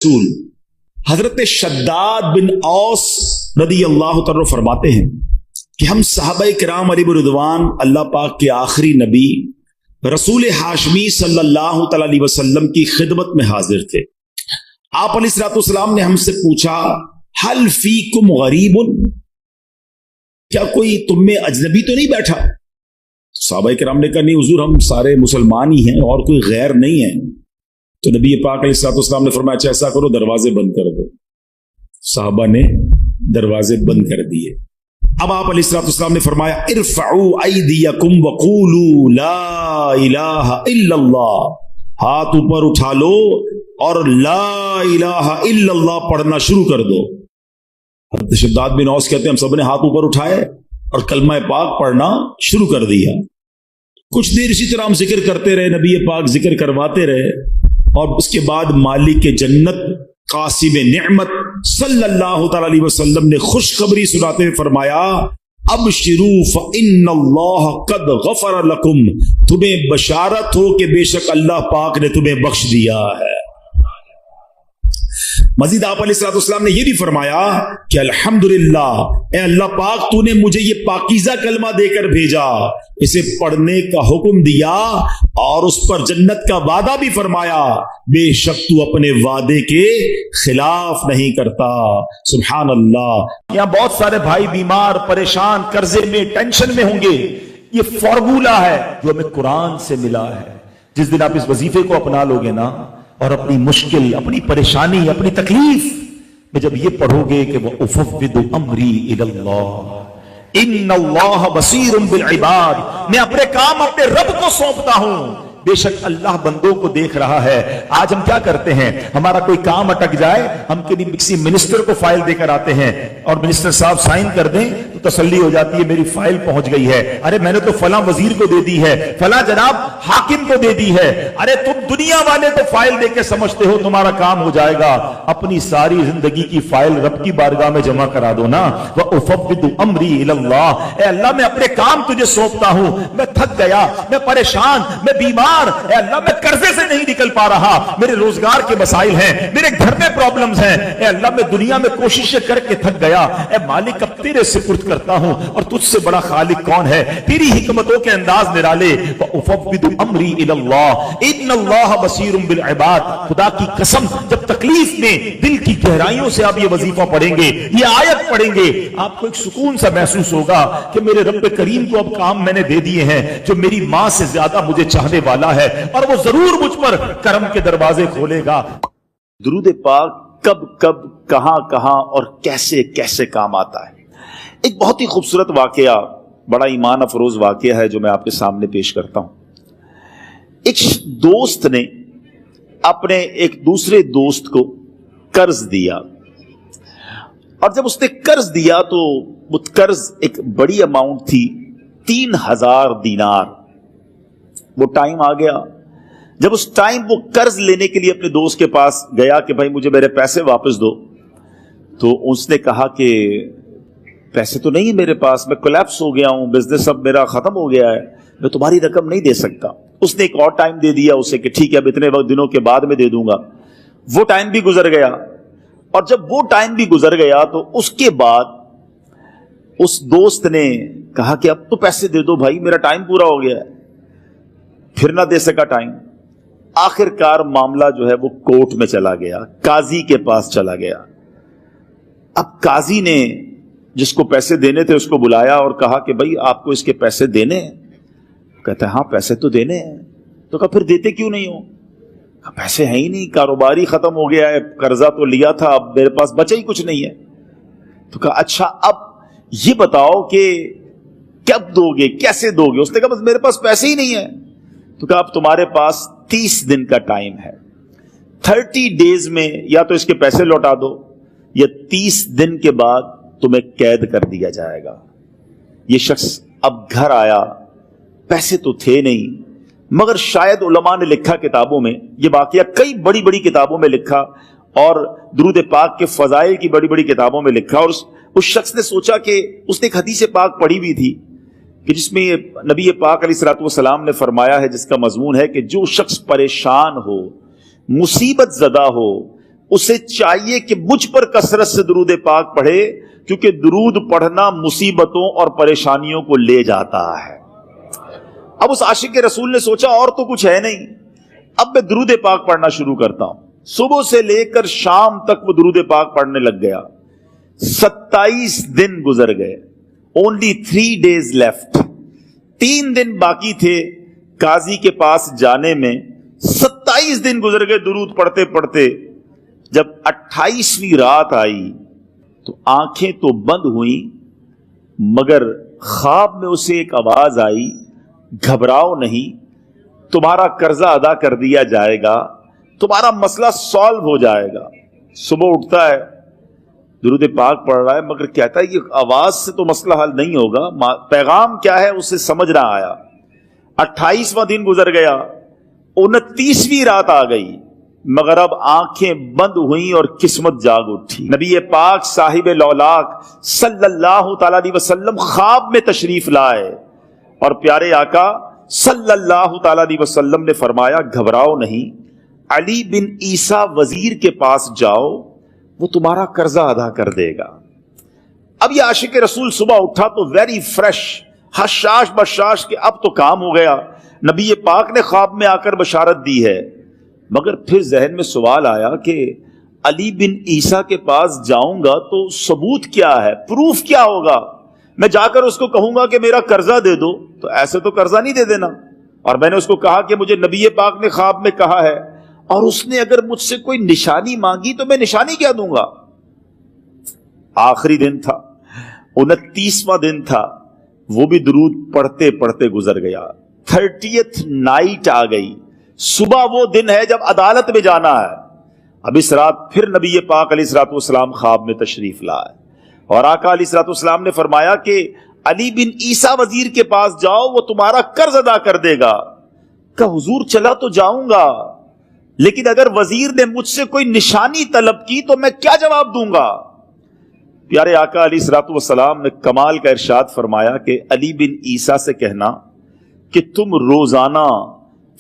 रसूल हजरत शद्दाद बिन औस रदी अल्लाह तआला फरमाते हैं कि हम सहाबाए किराम अलैहि रिदवान अल्लाह पाक के आखिरी नबी रसूल हाशमी सल्लल्लाहु तआला अलैहि वसल्लम की खिदमत में हाजिर थे। आप अलैहिस्सलाम ने हमसे पूछा, हल फीकुम गरीबुन, क्या कोई तुम में अजनबी तो नहीं बैठा? सहाबाए किराम ने कहा, नहीं हुजूर, हम सारे मुसलमान ही हैं और कोई गैर नहीं है। तो नबी पाक अलैहिस्सलाम ने फरमाया, अच्छा ऐसा करो, दरवाजे बंद कर दो। साहबा ने दरवाजे बंद कर दिए। अब आप अलैहिस्सलाम ने फरमाया, इरफऊ ऐदियकुम वक़ूलू ला इलाहा इल्लल्लाह, हाथ ऊपर उठा लो और ला इलाहा इल्लल्लाह पढ़ना शुरू कर दो। हज़रत शद्दाद बिन औस कहते हैं, हम सब ने हाथ ऊपर उठाए और कलमा पाक पढ़ना शुरू कर दिया। कुछ देर इसी तरह हम जिक्र करते रहे, नबी पाक जिक्र करवाते रहे, और उसके बाद मालिक जन्नत कासिम नेमत सल्लल्लाहु तआला अलैहि वसल्लम ने खुशखबरी सुनाते हुए फरमाया, अबशिरू फ़इन्नल्लाह क़द गफ़र लकुम, तुम्हें बशारत हो कि बेशक अल्लाह पाक ने तुम्हें बख्श दिया है। मजीद आप अलैहिस्सलाम ने यह भी फरमाया कि अल्हम्दुलिल्लाह, ए अल्लाह पाक, तूने मुझे ये पाकीज़ा कलमा देकर भेजा, इसे पढ़ने का हुक्म दिया और उस पर जन्नत का वादा भी फरमाया, बेशक तू अपने वादे के खिलाफ नहीं करता। सुभान अल्लाह। यहाँ बहुत सारे भाई बीमार, परेशान, कर्जे में, टेंशन में होंगे। ये फॉर्मूला है जो हमें कुरान से मिला है। जिस दिन आप इस वजीफे को अपना लोगे ना, और अपनी मुश्किल, अपनी परेशानी, अपनी तकलीफ में जब ये पढ़ोगे कि वो उफ़व्विदु अम्री इलल्लाह इन्नल्लाह बसीरुम बिल इबाद, मैं अपने काम अपने रब को सौंपता हूं, बेशक अल्लाह बंदों को देख रहा है। आज हम क्या करते हैं, हमारा कोई काम अटक जाए, हम किसी मिनिस्टर को फाइल देकर आते हैं और मिनिस्टर साहब साइन कर दें तो तसल्ली हो जाती है, मेरी फाइल पहुंच गई है। अरे मैंने तो फला वजीर को दे दी है, फला जनाब हाकिम को दे दी है। अरे तुम दुनिया वाले तो फाइल देके समझते हो तुम्हारा काम हो जाएगा, अपनी सारी जिंदगी की फाइल रब की बारगाह में जमा करा दो ना। व उफ़व्विदु अम्री इलल्लाह, ए अल्लाह मैं अपने काम तुझे सौंपता हूं, मैं थक गया, मैं परेशान, मैं बीमार, ए अल्लाह मैं कर्जे से नहीं निकल पा रहा, मेरे रोजगार के मसाइल हैं, मेरे घर में प्रॉब्लम्स हैं, ए अल्लाह मैं दुनिया में कोशिशें करके थक गया, ए मालिक अब तेरे सुपुर्द करता हूं, और तुझसे बड़ा खालिक कौन है, तेरी हिकमतों के अंदाज निराले। व उफ़व्विदु अम्री इलल्लाह इन्नल्लाह बसीरुम बिल इबाद। खुदा की कसम, जब तकलीफ में दिल की गहराइयों से आप ये वजीफा पढ़ेंगे, ये आयत पढ़ेंगे, आपको एक सुकून सा महसूस होगा कि मेरे रब करीम को अब काम मैंने दे दिए हैं, जो मेरी मां से ज्यादा मुझे चाहने वाला है, और वो जरूर मुझ पर करम के दरवाजे खोलेगा। दुरूद पाक कब कब, कहां कहां और कैसे कैसे काम आता है। एक बहुत ही खूबसूरत वाकया, बड़ा ईमान अफरोज वाकया है जो मैं आपके सामने पेश करता हूं। एक दोस्त ने अपने एक दूसरे दोस्त को कर्ज दिया, और जब उसने कर्ज दिया तो वो कर्ज एक बड़ी अमाउंट थी, 3000 दीनार। वो टाइम आ गया जब उस टाइम वो कर्ज लेने के लिए अपने दोस्त के पास गया कि भाई मुझे मेरे पैसे वापस दो। तो उसने कहा कि पैसे तो नहीं है मेरे पास, मैं कोलैप्स हो गया हूं, बिजनेस अब मेरा खत्म हो गया है, मैं तुम्हारी रकम नहीं दे सकता। उसने एक और टाइम दे दिया उसे कि ठीक है, अब इतने वक्त दिनों के बाद में दे दूंगा। वो टाइम भी गुजर गया, और जब वो टाइम भी गुजर गया तो उसके बाद उस दोस्त ने कहा कि अब तो पैसे दे दो भाई, मेरा टाइम पूरा हो गया है। फिर ना दे सका टाइम। आखिरकार मामला जो है वो कोर्ट में चला गया, काजी के पास चला गया। अब काजी ने जिसको पैसे देने थे उसको बुलाया और कहा कि भाई आपको इसके पैसे देने हैं? कहता है हाँ पैसे तो देने हैं। तो कहा फिर देते क्यों नहीं हो? कहा पैसे हैं ही नहीं, कारोबार ही खत्म हो गया है, कर्जा तो लिया था, अब मेरे पास बचा ही कुछ नहीं है। तो कहा अच्छा अब ये बताओ कि कब दोगे, कैसे दोगे? उसने कहा बस मेरे पास पैसे ही नहीं है। तो कहा अब तुम्हारे पास 30 दिन का टाइम है, 30 डेज में या तो इसके पैसे लौटा दो, या 30 दिन के बाद तुम्हें कैद कर दिया जाएगा। ये शख्स अब घर आया, पैसे तो थे नहीं, मगर शायद उलमा ने लिखा किताबों में, ये वाकया कई बड़ी बड़ी किताबों में लिखा, और दुरूद पाक के फजाइल की बड़ी बड़ी किताबों में लिखा। और उस शख्स ने सोचा कि उसने एक हदीस पाक पढ़ी हुई थी कि जिसमें नबी पाक अलैहिस्सलाम ने फरमाया है, जिसका मजमून है कि जो शख्स परेशान हो, मुसीबत ज़दा हो, اسے چاہیے کہ مجھ پر کثرت سے درود پاک پڑھے، کیونکہ درود پڑھنا مصیبتوں اور پریشانیوں کو لے جاتا ہے۔ اب اس عاشق رسول نے سوچا اور تو کچھ ہے نہیں، اب میں درود پاک پڑھنا شروع کرتا ہوں۔ صبح سے لے کر شام تک وہ درود پاک پڑھنے لگ گیا۔ 27 دن گزر گئے، only 3 days left، 3 دن باقی تھے قاضی کے پاس جانے میں۔ 27 دن گزر گئے درود پڑھتے پڑھتے۔ جب 28ویں رات آئی تو آنکھیں تو بند ہوئیں، مگر خواب میں اسے ایک آواز آئی، گھبراؤ نہیں، تمہارا قرضہ ادا کر دیا جائے گا، تمہارا مسئلہ سالو ہو جائے گا۔ صبح اٹھتا ہے، درود پاک پڑھ رہا ہے، مگر کہتا ہے یہ آواز سے تو مسئلہ حل نہیں ہوگا، پیغام کیا ہے اسے سمجھ نہ آیا۔ 28واں دن گزر گیا، 29ویں رات آ گئی، مگر اب آنکھیں بند ہوئیں اور قسمت جاگ اٹھی۔ نبی پاک صاحب لولاک صلی اللہ تعالی علیہ وسلم خواب میں تشریف لائے اور پیارے آقا صلی اللہ تعالی علیہ وسلم نے فرمایا گھبراؤ نہیں، علی بن عیسیٰ وزیر کے پاس جاؤ، وہ تمہارا قرضہ ادا کر دے گا۔ اب یہ عاشق رسول صبح اٹھا تو ویری فریش، حشاش بشاش کہ اب تو کام ہو گیا، نبی پاک نے خواب میں آ کر بشارت دی ہے۔ مگر پھر ذہن میں سوال آیا کہ علی بن عیسیٰ کے پاس جاؤں گا تو ثبوت کیا ہے، پروف کیا ہوگا؟ میں جا کر اس کو کہوں گا کہ میرا قرضہ دے دو تو ایسے تو قرضہ نہیں دے دینا، اور میں نے اس کو کہا کہ مجھے نبی پاک نے خواب میں کہا ہے، اور اس نے اگر مجھ سے کوئی نشانی مانگی تو میں نشانی کیا دوں گا؟ آخری دن تھا، 29واں دن تھا، وہ بھی درود پڑھتے پڑھتے گزر گیا۔ 30th نائٹ آ گئی، صبح وہ دن ہے جب عدالت میں جانا ہے۔ اب اس رات پھر نبی پاک علیہ الصلوۃ والسلام خواب میں تشریف لائے اور آقا علیہ الصلوۃ والسلام نے فرمایا کہ علی بن عیسیٰ وزیر کے پاس جاؤ، وہ تمہارا قرض ادا کر دے گا۔ کہ حضور چلا تو جاؤں گا، لیکن اگر وزیر نے مجھ سے کوئی نشانی طلب کی تو میں کیا جواب دوں گا؟ پیارے آقا علیہ الصلوۃ والسلام نے کمال کا ارشاد فرمایا کہ علی بن عیسیٰ سے کہنا کہ تم روزانہ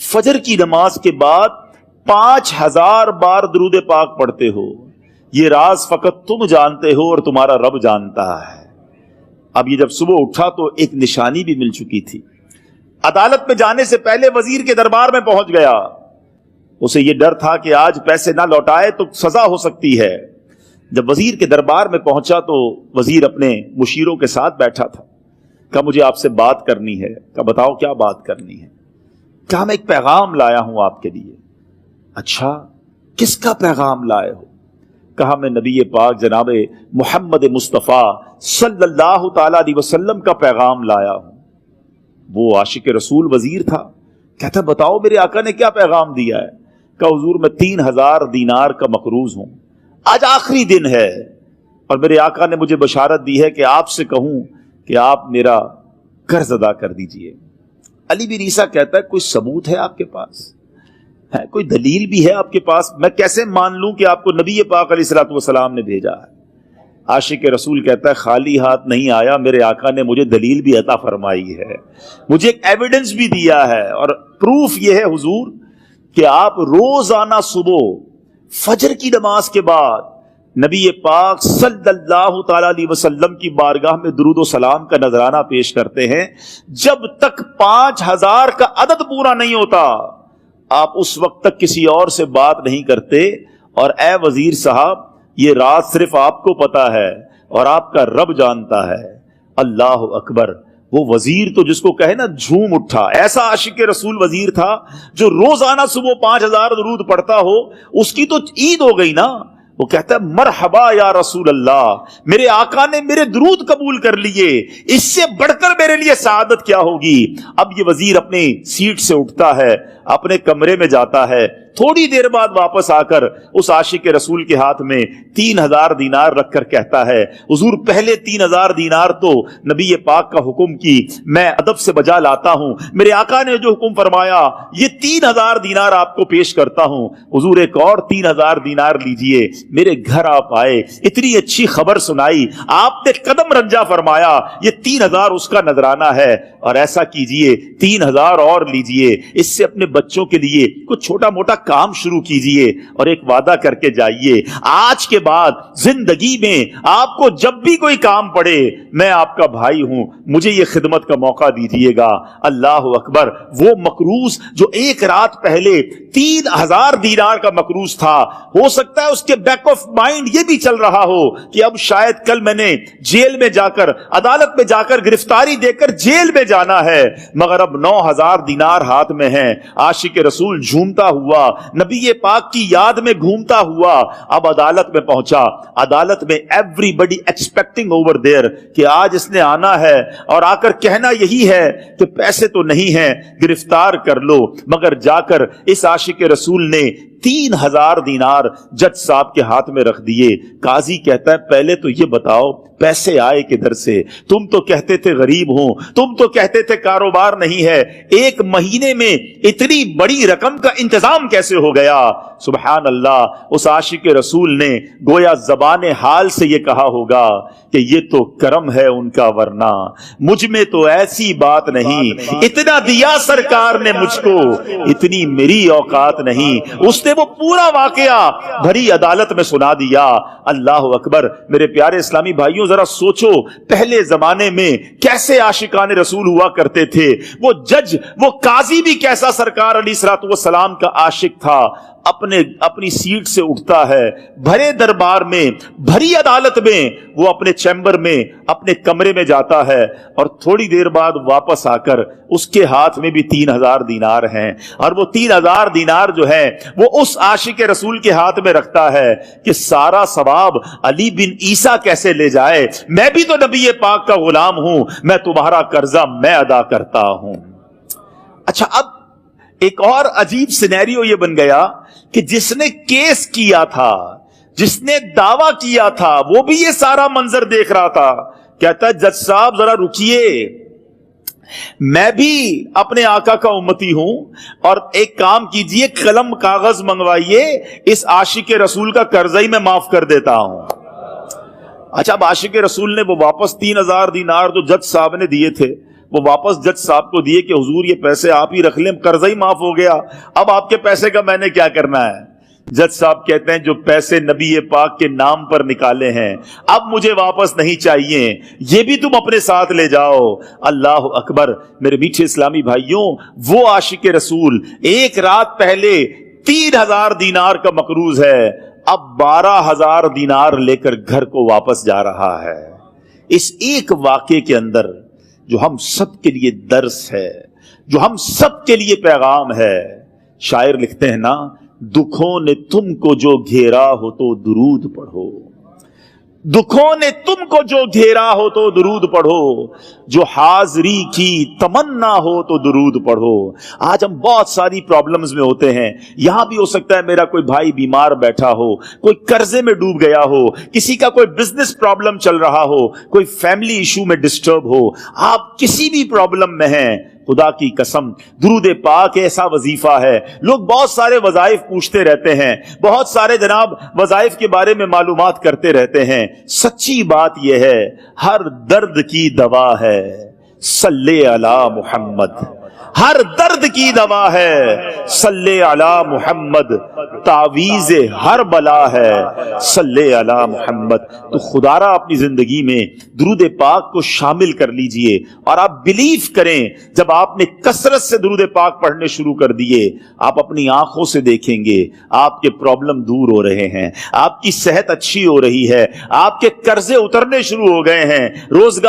فجر کی نماز کے بعد 5000 بار درود پاک پڑھتے ہو، یہ راز فقط تم جانتے ہو اور تمہارا رب جانتا ہے۔ اب یہ جب صبح اٹھا تو ایک نشانی بھی مل چکی تھی۔ عدالت میں جانے سے پہلے وزیر کے دربار میں پہنچ گیا، اسے یہ ڈر تھا کہ آج پیسے نہ لوٹائے تو سزا ہو سکتی ہے۔ جب وزیر کے دربار میں پہنچا تو وزیر اپنے مشیروں کے ساتھ بیٹھا تھا۔ کہا مجھے آپ سے بات کرنی ہے۔ کہا بتاؤ کیا بات کرنی ہے؟ کہا میں ایک پیغام لایا ہوں آپ کے لیے۔ اچھا کس کا پیغام لائے ہو؟ کہا میں نبی پاک جناب محمد مصطفیٰ صلی اللہ تعالی علیہ وسلم کا پیغام لایا ہوں۔ وہ عاشق رسول وزیر تھا، کہتا بتاؤ میرے آقا نے کیا پیغام دیا ہے؟ کہا حضور میں 3000 دینار کا مقروض ہوں، آج آخری دن ہے اور میرے آقا نے مجھے بشارت دی ہے کہ آپ سے کہوں کہ آپ میرا قرض ادا کر دیجئے۔ علی بن عیسیٰ کہتا ہے کوئی ثبوت ہے آپ کے پاس؟ ہے کوئی دلیل بھی ہے آپ کے پاس؟ میں کیسے مان لوں کہ آپ کو نبی پاک علیہ الصلوۃ والسلام نے بھیجا ہے؟ عاشق رسول کہتا ہے خالی ہاتھ نہیں آیا، میرے آقا نے مجھے دلیل بھی عطا فرمائی ہے، مجھے ایک ایویڈنس بھی دیا ہے، اور پروف یہ ہے حضور کہ آپ روزانہ صبح فجر کی نماز کے بعد نبی پاک صلی اللہ تعالی علیہ وسلم کی بارگاہ میں درود و سلام کا نذرانہ پیش کرتے ہیں۔ جب تک 5000 کا عدد پورا نہیں ہوتا آپ اس وقت تک کسی اور سے بات نہیں کرتے، اور اے وزیر صاحب یہ راز صرف آپ کو پتا ہے اور آپ کا رب جانتا ہے۔ اللہ اکبر! وہ وزیر تو جس کو کہے نا جھوم اٹھا، ایسا عاشق رسول وزیر تھا جو روزانہ صبح 5000 درود پڑھتا ہو، اس کی تو عید ہو گئی نا۔ وہ کہتا ہے مرحبا یا رسول اللہ، میرے آقا نے میرے درود قبول کر لیے، اس سے بڑھ کر میرے لیے سعادت کیا ہوگی؟ اب یہ وزیر اپنی سیٹ سے اٹھتا ہے، اپنے کمرے میں جاتا ہے، تھوڑی دیر بعد واپس آ کر اس عاشق رسول کے ہاتھ میں 3000 دینار رکھ کر کہتا ہے حضور پہلے 3000 دینار تو نبی پاک کا حکم کی میں ادب سے بجا لاتا ہوں، میرے آقا نے جو حکم فرمایا یہ 3000 دینار آپ کو پیش کرتا ہوں، حضور ایک اور 3000 دینار لیجئے۔ میرے گھر آپ آئے، اتنی اچھی خبر سنائی، آپ نے قدم رنجا فرمایا، یہ 3000 اس کا نذرانہ ہے، اور ایسا کیجئے 3000 اور لیجئے، اس سے اپنے بچوں کے لیے کچھ چھوٹا موٹا काम शुरू कीजिए और एक वादा करके जाइए, आज के बाद जिंदगी में आपको जब भी कोई काम पड़े, मैं आपका भाई हूं, मुझे ये खिदमत का मौका दीजिएगा। अल्लाह अकबर। वो मकरूज जो एक रात पहले 3000 दीनार का मकरूज था, हो सकता है उसके बैक ऑफ माइंड ये भी चल रहा हो कि अब शायद कल मैंने जेल में जाकर, अदालत में जाकर गिरफ्तारी देकर जेल में जाना है, मगर अब 9000 दीनार हाथ में है। आशिक रसूल झूमता हुआ, नबी पाक की याद में घूमता हुआ अब अदालत में पहुंचा। अदालत में एवरीबडी एक्सपेक्टिंग ओवर देयर कि आज इसने आना है और आकर कहना यही है कि पैसे तो नहीं है, गिरफ्तार कर लो। मगर जाकर इस आशिक रसूल ने 3000 दीनार जज साहब के हाथ में रख दिए। काजी कहता है पहले तो ये बताओ पैसे आए किधर से? तुम तो कहते थे गरीब हो, तुम तो कहते थे कारोबार नहीं है, एक महीने में इतनी बड़ी रकम का इंतजाम कैसे हो गया? सुभान अल्लाह। उस आशिक रसूल ने गोया जबान हाल से ये कहा होगा कि ये तो करम है उनका, वरना मुझ में तो ऐसी बात नहीं, इतना दिया सरकार ने मुझको, इतनी मेरी औकात नहीं। उसने वो पूरा वाकया भरी अदालत में सुना दिया। अल्लाह अकबर। मेरे प्यारे इस्लामी भाइयों, जरा सोचो पहले जमाने में कैसे आशिकान रसूल हुआ करते थे। वो जज, वो काजी भी कैसा सरकार अलैहिस्सलातु वस्सलाम का आशिक था। अपनी सीट से उठता है, भरे दरबार में, भरी अदालत में, वो अपने चैम्बर में, अपने कमरे में जाता है और थोड़ी देर बाद वापस आकर उसके हाथ में भी 3000 दीनार हैं और वो 3000 दीनार जो है वो उस आशिक रसूल के हाथ में रखता है कि सारा सवाब अली बिन ईसा कैसे ले जाए, मैं भी तो नबी पाक का गुलाम हूं, मैं तुम्हारा कर्जा मैं अदा करता हूं। अच्छा, अब एक और अजीब सिनेरियो ये बन गया कि जिसने केस किया था, जिसने दावा किया था, वो भी ये सारा मंजर देख रहा था। कहता जज साहब जरा रुकिए, मैं भी अपने आका का उम्मती हूं और एक काम कीजिए, कलम कागज मंगवाइए, इस आशिक रसूल का कर्जा ही मैं माफ कर देता हूं। अच्छा, अब आशिक रसूल ने वो वापस 3000 दीनार जो जज साहब ने दिए थे वो वापस जज साहब को दिए कि हुजूर ये पैसे आप ही रख लें, कर्जा ही माफ हो गया, अब आपके पैसे का मैंने क्या करना है? जज साहब कहते हैं जो पैसे नबी पाक के नाम पर निकाले हैं अब मुझे वापस नहीं चाहिए, ये भी तुम अपने साथ ले जाओ। अल्लाह अकबर। मेरे मीठे इस्लामी भाइयों, वो आशिक रसूल एक रात पहले 3000 दीनार का मकरूज है, अब 12000 दीनार लेकर घर को वापस जा रहा है। इस एक वाक़े के अंदर जो हम सब के लिए दर्स है, जो हम सब के लिए पैगाम है। शायर लिखते हैं ना, दुखों ने तुमको जो घेरा हो तो दुरूद पढ़ो, दुखों ने तुमको जो घेरा हो तो दुरूद पढ़ो, जो हाजिरी की तमन्ना हो तो दुरूद पढ़ो। आज हम बहुत सारी प्रॉब्लम्स में होते हैं, यहां भी हो सकता है मेरा कोई भाई बीमार बैठा हो, कोई कर्जे में डूब गया हो, किसी का कोई बिजनेस प्रॉब्लम चल रहा हो, कोई फैमिली इशू में डिस्टर्ब हो, आप किसी भी प्रॉब्लम में हैं, खुदा की कसम दुरूद पाक ऐसा वजीफा है। लोग बहुत सारे वजाइफ पूछते रहते हैं, बहुत सारे जनाब वजाइफ के बारे में मालूमात करते रहते हैं। सच्ची बात यह है, हर दर्द की दवा है सल्ले अला मुहम्मद, हर दर्द की दवा है सल्ले अला मुहम्मद, तावीज़ हर बला है सल्ले अला मुहम्मद। तो खुदारा अपनी जिंदगी में दुरूद पाक को शामिल कर लीजिए और आप बिलीव करें, जब आपने कसरत से दुरूद पाक पढ़ने शुरू कर दिए, आप अपनी आंखों से देखेंगे आपके प्रॉब्लम दूर हो रहे हैं, आपकी सेहत अच्छी हो रही है, आपके कर्जे उतरने शुरू हो गए हैं, रोजगार